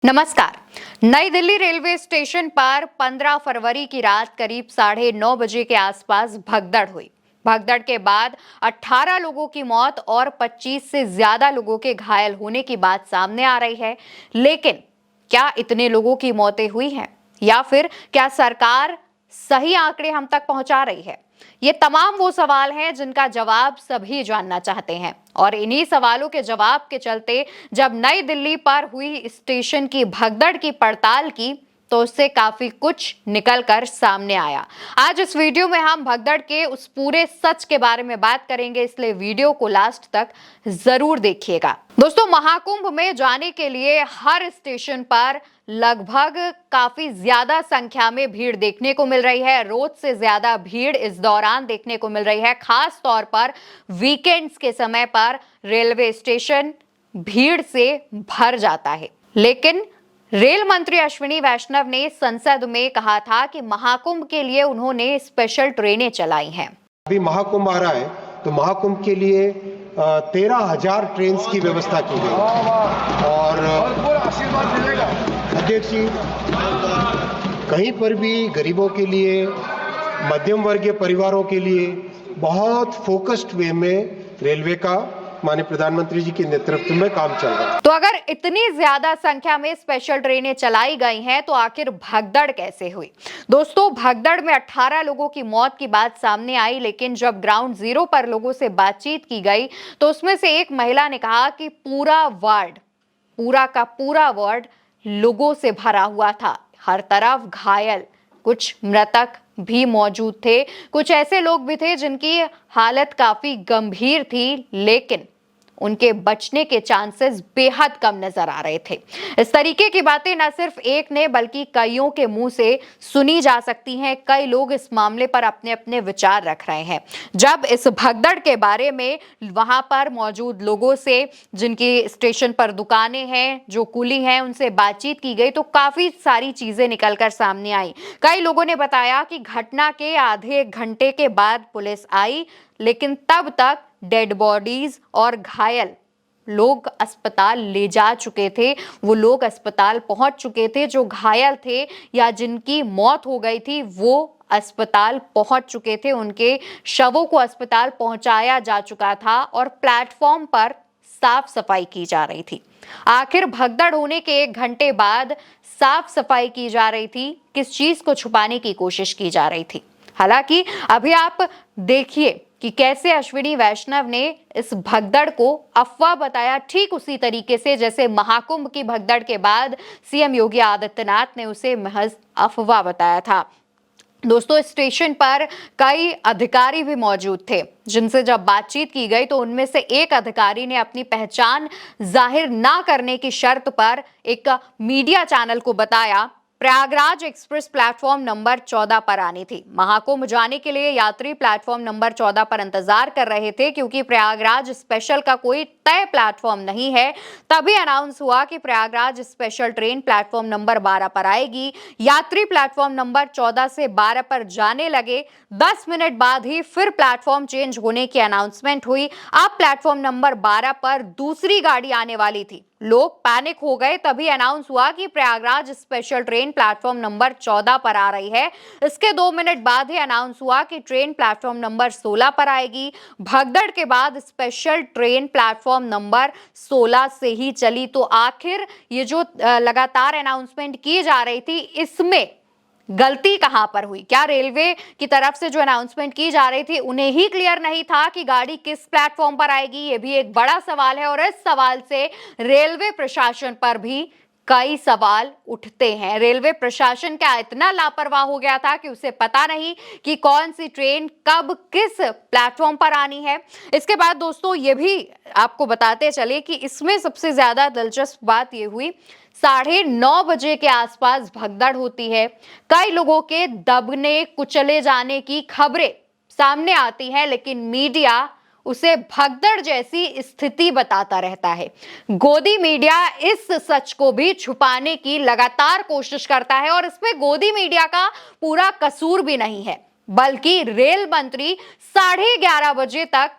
नमस्कार। नई Delhi railway station पर 15 फरवरी की रात करीब 9:30 बजे के आसपास भगदड़ हुई। भगदड़ के बाद 18 लोगों की मौत और 25 से ज्यादा लोगों के घायल होने की बात सामने आ रही है। लेकिन क्या इतने लोगों की मौतें हुई हैं या फिर क्या सरकार सही आंकड़े हम तक पहुंचा रही है? ये तमाम वो सवाल हैं जिनका जवाब सभी जानना चाहते हैं और इन्हीं सवालों के जवाब के चलते जब नई दिल्ली पर हुई स्टेशन की भगदड़ की पड़ताल की तो उससे काफी कुछ निकलकर सामने आया। आज इस वीडियो में हम भगदड़ के उस पूरे सच के बारे में बात करेंगे, इसलिए वीडियो को लास्ट तक जरूर देखिएगा। दोस्तों, महाकुंभ में जाने के लिए हर स्टेशन पर लगभग काफी ज्यादा संख्या में भीड़ देखने को मिल रही है। रोज से ज्यादा भीड़ इस दौरान देखने को मिल रही है। खास तौर पर वीकेंड्स के समय पर रेलवे स्टेशन भीड़ से भर जाता है। लेकिन रेल मंत्री अश्विनी वैष्णव ने संसद में कहा था कि महाकुंभ के लिए उन्होंने स्पेशल ट्रेनें चलाई हैं। अभी महाकुंभ आ रहा है तो महाकुंभ के लिए 13,000 ट्रेन की व्यवस्था की गई और अध्यक्ष जी, कहीं पर भी गरीबों के लिए, मध्यम वर्गीय परिवारों के लिए बहुत फोकस्ड वे में रेलवे का माननीय प्रधानमंत्री जी के नेतृत्व में काम चल रहा है। तो अगर इतनी ज्यादा संख्या में स्पेशल ट्रेनें चलाई गई हैं तो आखिर भगदड़ कैसे हुई? दोस्तों, भगदड़ में 18 लोगों की मौत की बात सामने आई, लेकिन जब ग्राउंड जीरो पर लोगों से बातचीत की गई तो उसमें से एक महिला ने कहा कि पूरा का पूरा वार्ड लोगों से भरा हुआ था, हर तरफ घायल, कुछ मृतक भी मौजूद थे, कुछ ऐसे लोग भी थे जिनकी हालत काफी गंभीर थी, लेकिन उनके बचने के चांसेस बेहद कम नजर आ रहे थे। इस तरीके की बातें न सिर्फ एक ने बल्कि कईयों के मुंह से सुनी जा सकती हैं। कई लोग इस मामले पर अपने अपने विचार रख रहे हैं। जब इस भगदड़ के बारे में वहां पर मौजूद लोगों से, जिनकी स्टेशन पर दुकानें हैं, जो कुली हैं, उनसे बातचीत की गई तो काफी सारी चीजें निकलकर सामने आई। कई लोगों ने बताया कि घटना के आधे एक घंटे के बाद पुलिस आई, लेकिन तब तक डेड बॉडीज और घायल लोग अस्पताल ले जा चुके थे। वो लोग अस्पताल पहुंच चुके थे जो घायल थे या जिनकी मौत हो गई थी, वो अस्पताल पहुंच चुके थे। उनके शवों को अस्पताल पहुंचाया जा चुका था और प्लेटफॉर्म पर साफ सफाई की जा रही थी। आखिर भगदड़ होने के एक घंटे बाद साफ सफाई की जा रही थी, किस चीज को छुपाने की कोशिश की जा रही थी? हालांकि अभी आप देखिए कि कैसे अश्विनी वैष्णव ने इस भगदड़ को अफवाह बताया, ठीक उसी तरीके से जैसे महाकुंभ की भगदड़ के बाद सीएम योगी आदित्यनाथ ने उसे महज अफवाह बताया था। दोस्तों, स्टेशन पर कई अधिकारी भी मौजूद थे जिनसे जब बातचीत की गई तो उनमें से एक अधिकारी ने अपनी पहचान जाहिर ना करने की शर्त पर एक मीडिया चैनल को बताया प्रयागराज एक्सप्रेस प्लेटफॉर्म नंबर 14 पर आनी थी। महाकुंभ जाने के लिए यात्री प्लेटफॉर्म नंबर 14 पर इंतजार कर रहे थे। क्योंकि प्रयागराज स्पेशल का कोई तय प्लेटफॉर्म नहीं है, तभी अनाउंस हुआ कि Prayagraj special train platform number 12 पर आएगी। यात्री प्लेटफॉर्म नंबर 14 से 12 पर जाने लगे। 10 मिनट बाद ही फिर प्लेटफॉर्म चेंज होने की अनाउंसमेंट हुई। अब प्लेटफॉर्म नंबर 12 पर दूसरी गाड़ी आने वाली थी। लोग पैनिक हो गए। तभी अनाउंस हुआ कि Prayagraj special train platform number 14 पर आ रही है। इसके 2 मिनट बाद ही अनाउंस हुआ कि ट्रेन प्लेटफॉर्म नंबर 16 पर आएगी। भगदड़ के बाद स्पेशल ट्रेन प्लेटफॉर्म नंबर 16 से ही चली। तो आखिर ये जो लगातार अनाउंसमेंट की जा रही थी, इसमें गलती कहां पर हुई? क्या रेलवे की तरफ से जो अनाउंसमेंट की जा रही थी उन्हें ही क्लियर नहीं था कि गाड़ी किस प्लेटफॉर्म पर आएगी? ये भी एक बड़ा सवाल है और इस सवाल से रेलवे प्रशासन पर भी कई सवाल उठते हैं। रेलवे प्रशासन क्या इतना लापरवाह हो गया था कि उसे पता नहीं कि कौन सी ट्रेन कब किस प्लेटफॉर्म पर आनी है? इसके बाद दोस्तों, ये भी आपको बताते चले कि इसमें सबसे ज्यादा दिलचस्प बात यह हुई, 9:30 बजे के आसपास भगदड़ होती है। कई लोगों के दबने कुचले जाने की खबरें सामने आती हैं, लेकिन मीडिया उसे भगदड़ जैसी स्थिति बताता रहता है। गोदी मीडिया इस सच को भी छुपाने की लगातार कोशिश करता है और इसमें गोदी मीडिया का पूरा कसूर भी नहीं है, बल्कि रेल मंत्री 11:30 बजे तक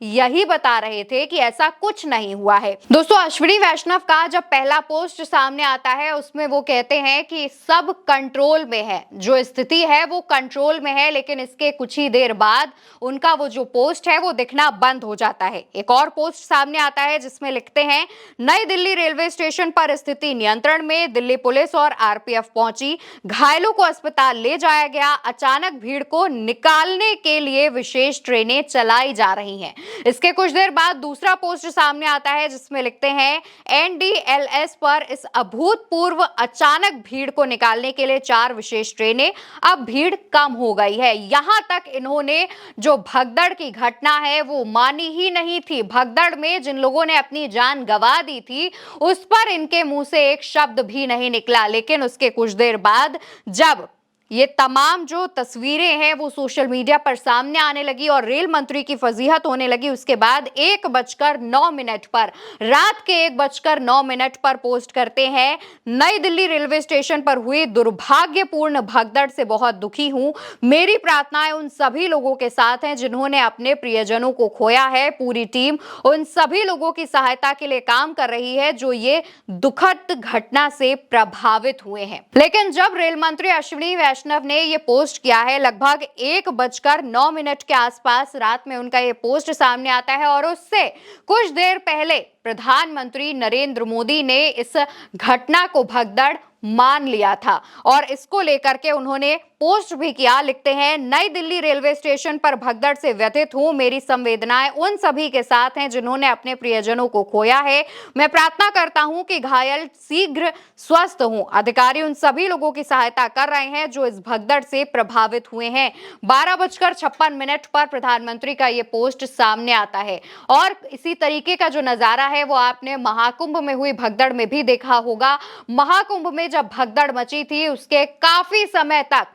यही बता रहे थे कि ऐसा कुछ नहीं हुआ है। दोस्तों, अश्विनी वैष्णव का जब पहला पोस्ट सामने आता है उसमें वो कहते हैं कि सब कंट्रोल में है, जो स्थिति है वो कंट्रोल में है, लेकिन इसके कुछ ही देर बाद उनका वो जो पोस्ट है वो दिखना बंद हो जाता है। एक और पोस्ट सामने आता है जिसमें लिखते हैं, नई दिल्ली रेलवे स्टेशन पर स्थिति नियंत्रण में, दिल्ली पुलिस और आरपीएफ पहुंची, घायलों को अस्पताल ले जाया गया, अचानक भीड़ को निकालने के लिए विशेष ट्रेनें चलाई जा रही हैं। इसके कुछ देर बाद दूसरा पोस्ट सामने आता है जिसमें लिखते हैं, एनडीएलएस पर इस अभूतपूर्व अचानक भीड़ को निकालने के लिए 4 विशेष ट्रेनें, अब भीड़ कम हो गई है। यहां तक इन्होंने जो भगदड़ की घटना है वो मानी ही नहीं थी। भगदड़ में जिन लोगों ने अपनी जान गंवा दी थी उस पर इनके मुंह से एक शब्द भी नहीं निकला। लेकिन उसके कुछ देर बाद जब ये तमाम जो तस्वीरें हैं वो सोशल मीडिया पर सामने आने लगी और रेल मंत्री की फजीहत होने लगी, उसके बाद 1:09 पर, रात के 1:09 पर पोस्ट करते हैं, नई दिल्ली रेलवे स्टेशन पर हुई दुर्भाग्यपूर्ण भगदड़ से बहुत दुखी हूं। मेरी प्रार्थनाएं उन सभी लोगों के साथ हैं जिन्होंने अपने प्रियजनों को खोया है। पूरी टीम उन सभी लोगों की सहायता के लिए काम कर रही है जो ये दुखद घटना से प्रभावित हुए हैं। लेकिन जब रेल मंत्री अश्विनी वैष्णव ने ये पोस्ट किया है, लगभग 1:09 के आसपास रात में उनका ये पोस्ट सामने आता है और उससे कुछ देर पहले प्रधानमंत्री नरेंद्र मोदी ने इस घटना को भगदड़ मान लिया था और इसको लेकर के उन्होंने पोस्ट भी किया। लिखते हैं, नई दिल्ली रेलवे स्टेशन पर भगदड़ से व्यथित हूं, मेरी संवेदनाएं उन सभी के साथ हैं जिन्होंने अपने प्रियजनों को खोया है। मैं प्रार्थना करता हूं कि घायल शीघ्र स्वस्थ हों। अधिकारी उन सभी लोगों की सहायता कर रहे हैं जो इस भगदड़ से प्रभावित हुए हैं। 12:56 पर प्रधानमंत्री का ये पोस्ट सामने आता है और इसी तरीके का जो नजारा है वो आपने महाकुंभ में हुई भगदड़ में भी देखा होगा। महाकुंभ में जब भगदड़ मची थी उसके काफी समय तक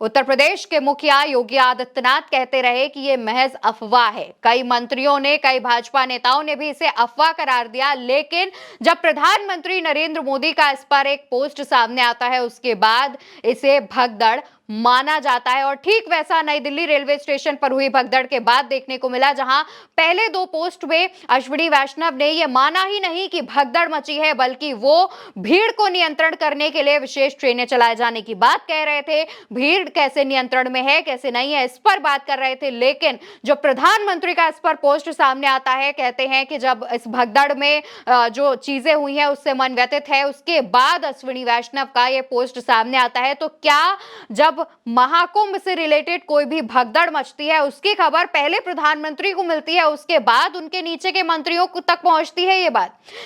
उत्तर प्रदेश के मुखिया योगी आदित्यनाथ कहते रहे कि ये महज अफवाह है। कई मंत्रियों ने, कई भाजपा नेताओं ने भी इसे अफवाह करार दिया। लेकिन जब प्रधानमंत्री नरेंद्र मोदी का इस पर एक पोस्ट सामने आता है उसके बाद इसे भगदड़ माना जाता है और ठीक वैसा नई दिल्ली रेलवे स्टेशन पर हुई भगदड़ के बाद देखने को मिला, जहां पहले 2 पोस्ट में अश्विनी वैष्णव ने यह माना ही नहीं कि भगदड़ मची है, बल्कि वो भीड़ को नियंत्रण करने के लिए विशेष ट्रेनें चलाए जाने की बात कह रहे थे। भीड़ कैसे नियंत्रण में है, कैसे नहीं है, इस पर बात कर रहे थे। लेकिन जो प्रधानमंत्री का इस पर पोस्ट सामने आता है, कहते हैं कि जब इस भगदड़ में जो चीजें हुई हैं उससे मन व्यथित है, उसके बाद अश्विनी वैष्णव का यह पोस्ट सामने आता है। तो क्या जब महाकुंभ से रिलेटेड कोई भी भगदड़ मचती है उसकी खबर पहले प्रधानमंत्री को मिलती है, उसके बाद उनके नीचे के मंत्रियों तक पहुंचती है?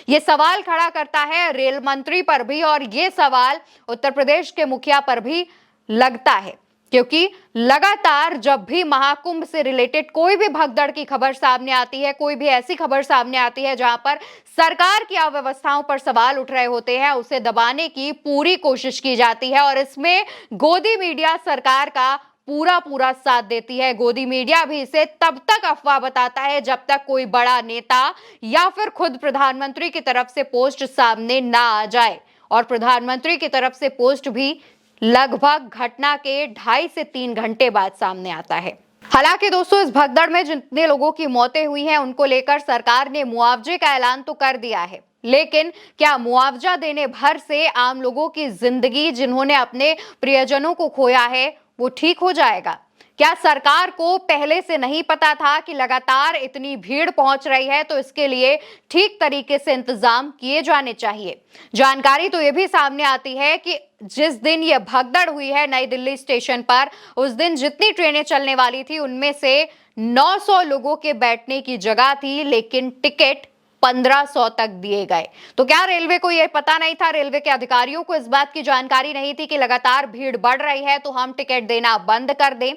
ये सवाल खड़ा करता है रेल मंत्री पर भी और ये सवाल उत्तर प्रदेश के मुखिया पर भी लगता है, क्योंकि लगातार जब भी महाकुंभ से रिलेटेड कोई भी भगदड़ की खबर सामने आती है, कोई भी ऐसी खबर सामने आती है जहां पर सरकार की अव्यवस्थाओं पर सवाल उठ रहे होते हैं, उसे दबाने की पूरी कोशिश की जाती है और इसमें गोदी मीडिया सरकार का पूरा साथ देती है। गोदी मीडिया भी इसे तब तक अफवाह बताता है जब तक कोई बड़ा नेता या फिर खुद प्रधानमंत्री की तरफ से पोस्ट सामने ना आ जाए, और प्रधानमंत्री की तरफ से पोस्ट भी लगभग घटना के 2.5 से 3 घंटे बाद सामने आता है। हालांकि दोस्तों, इस भगदड़ में जितने लोगों की मौतें हुई हैं उनको लेकर सरकार ने मुआवजे का ऐलान तो कर दिया है, लेकिन क्या मुआवजा देने भर से आम लोगों की जिंदगी, जिन्होंने अपने प्रियजनों को खोया है, वो ठीक हो जाएगा? क्या सरकार को पहले से नहीं पता था कि लगातार इतनी भीड़ पहुंच रही है, तो इसके लिए ठीक तरीके से इंतजाम किए जाने चाहिए? जानकारी तो ये भी सामने आती है कि जिस दिन ये भगदड़ हुई है नई दिल्ली स्टेशन पर, उस दिन जितनी ट्रेनें चलने वाली थी उनमें से 900 लोगों के बैठने की जगह थी, लेकिन टिकट 1500 तक दिए गए। तो क्या रेलवे को यह पता नहीं था, रेलवे के अधिकारियों को इस बात की जानकारी नहीं थी कि लगातार भीड़ बढ़ रही है तो हम टिकट देना बंद कर दें?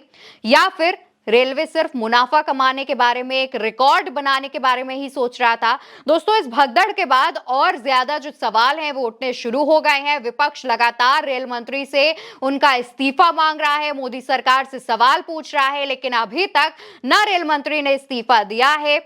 या फिर रेलवे सिर्फ मुनाफा कमाने के बारे में, एक रिकॉर्ड बनाने के बारे में ही सोच रहा था? दोस्तों, इस भगदड़ के बाद और ज्यादा जो सवाल हैं वो उठने शुरू हो गए हैं। विपक्ष लगातार रेल मंत्री से उनका इस्तीफा मांग रहा है, मोदी सरकार से सवाल पूछ रहा है, लेकिन अभी तक ना रेल मंत्री ने इस्तीफा दिया है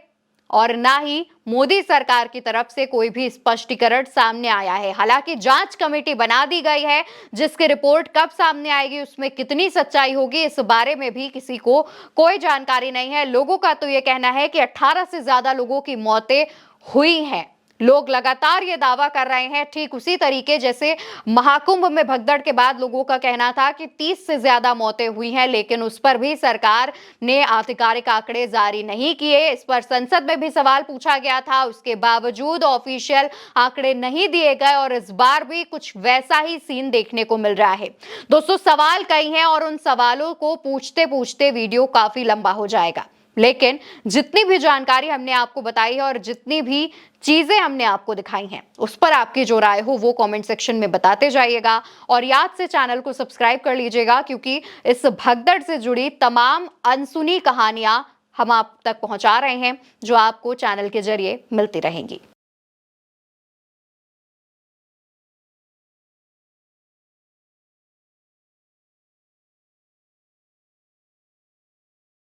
और ना ही मोदी सरकार की तरफ से कोई भी स्पष्टीकरण सामने आया है। हालांकि जांच कमेटी बना दी गई है, जिसकी रिपोर्ट कब सामने आएगी, उसमें कितनी सच्चाई होगी, इस बारे में भी किसी को कोई जानकारी नहीं है। लोगों का तो ये कहना है कि 18 से ज्यादा लोगों की मौतें हुई हैं। लोग लगातार ये दावा कर रहे हैं, ठीक उसी तरीके जैसे महाकुंभ में भगदड़ के बाद लोगों का कहना था कि 30 से ज्यादा मौतें हुई हैं, लेकिन उस पर भी सरकार ने आधिकारिक आंकड़े जारी नहीं किए। इस पर संसद में भी सवाल पूछा गया था, उसके बावजूद ऑफिशियल आंकड़े नहीं दिए गए और इस बार भी कुछ वैसा ही सीन देखने को मिल रहा है। दोस्तों, सवाल कई हैं और उन सवालों को पूछते पूछते वीडियो काफी लंबा हो जाएगा, लेकिन जितनी भी जानकारी हमने आपको बताई है और जितनी भी चीजें हमने आपको दिखाई हैं, उस पर आपकी जो राय हो वो कमेंट सेक्शन में बताते जाइएगा। और याद से चैनल को सब्सक्राइब कर लीजिएगा, क्योंकि इस भगदड़ से जुड़ी तमाम अनसुनी कहानियां हम आप तक पहुंचा रहे हैं, जो आपको चैनल के जरिए मिलती रहेंगी।